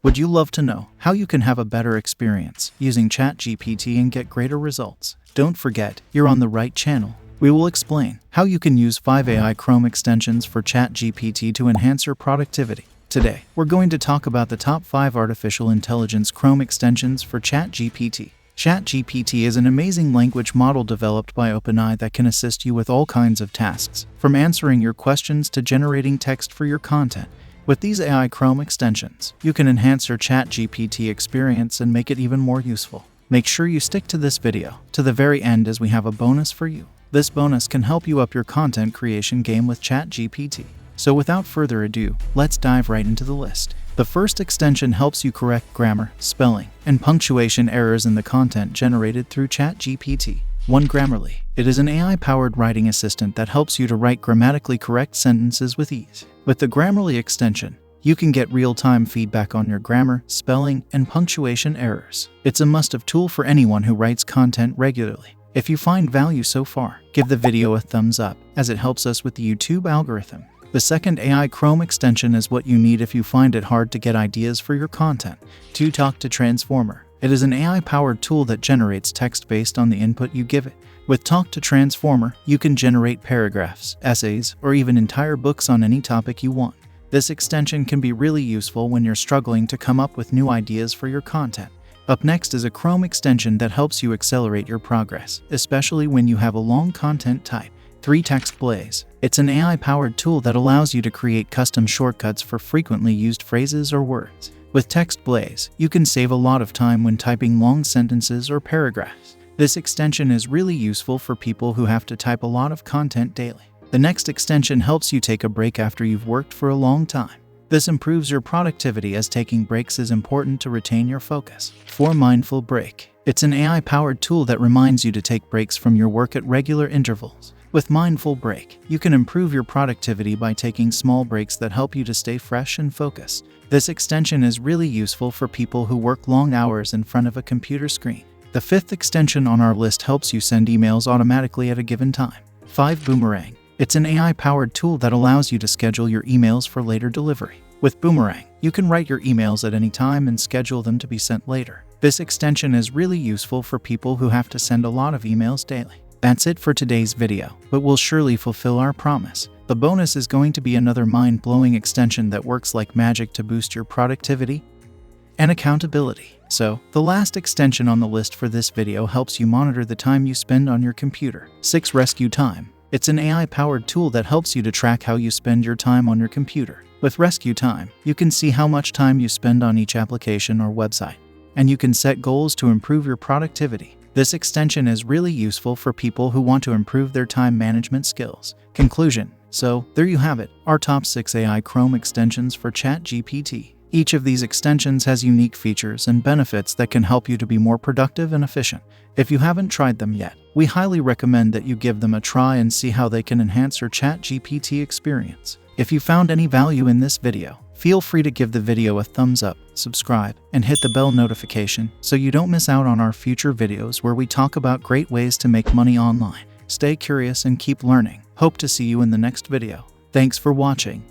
Would you love to know how you can have a better experience using ChatGPT and get greater results? Don't forget, you're on the right channel. We will explain how you can use 5 AI Chrome extensions for ChatGPT to enhance your productivity. Today, we're going to talk about the top 5 artificial intelligence Chrome extensions for ChatGPT. ChatGPT is an amazing language model developed by OpenAI that can assist you with all kinds of tasks, from answering your questions to generating text for your content. With these AI Chrome extensions, you can enhance your ChatGPT experience and make it even more useful. Make sure you stick to this video to the very end, as we have a bonus for you. This bonus can help you up your content creation game with ChatGPT. So without further ado, let's dive right into the list. The first extension helps you correct grammar, spelling, and punctuation errors in the content generated through ChatGPT. 1. Grammarly. It is an AI-powered writing assistant that helps you to write grammatically correct sentences with ease. With the Grammarly extension, you can get real-time feedback on your grammar, spelling, and punctuation errors. It's a must-have tool for anyone who writes content regularly. If you find value so far, give the video a thumbs up, as it helps us with the YouTube algorithm. The second AI Chrome extension is what you need if you find it hard to get ideas for your content. 2. Talk to Transformer. It is an AI-powered tool that generates text based on the input you give it. With Talk to Transformer, you can generate paragraphs, essays, or even entire books on any topic you want. This extension can be really useful when you're struggling to come up with new ideas for your content. Up next is a Chrome extension that helps you accelerate your progress, especially when you have a long content type. 3. Text Blaze. It's an AI-powered tool that allows you to create custom shortcuts for frequently used phrases or words. With Text Blaze, you can save a lot of time when typing long sentences or paragraphs. This extension is really useful for people who have to type a lot of content daily. The next extension helps you take a break after you've worked for a long time. This improves your productivity, as taking breaks is important to retain your focus. 4. Mindful Break. It's an AI-powered tool that reminds you to take breaks from your work at regular intervals. With Mindful Break, you can improve your productivity by taking small breaks that help you to stay fresh and focused. This extension is really useful for people who work long hours in front of a computer screen. The 5th extension on our list helps you send emails automatically at a given time. 5. Boomerang. It's an AI-powered tool that allows you to schedule your emails for later delivery. With Boomerang, you can write your emails at any time and schedule them to be sent later. This extension is really useful for people who have to send a lot of emails daily. That's it for today's video, but we'll surely fulfill our promise. The bonus is going to be another mind-blowing extension that works like magic to boost your productivity and accountability. So, the last extension on the list for this video helps you monitor the time you spend on your computer. 6. Rescue Time. It's an AI-powered tool that helps you to track how you spend your time on your computer. With Rescue Time, you can see how much time you spend on each application or website, and you can set goals to improve your productivity. This extension is really useful for people who want to improve their time management skills. Conclusion. So, there you have it, our top 6 AI Chrome extensions for ChatGPT. Each of these extensions has unique features and benefits that can help you to be more productive and efficient. If you haven't tried them yet, we highly recommend that you give them a try and see how they can enhance your ChatGPT experience. If you found any value in this video, feel free to give the video a thumbs up, subscribe, and hit the bell notification so you don't miss out on our future videos where we talk about great ways to make money online. Stay curious and keep learning. Hope to see you in the next video. Thanks for watching.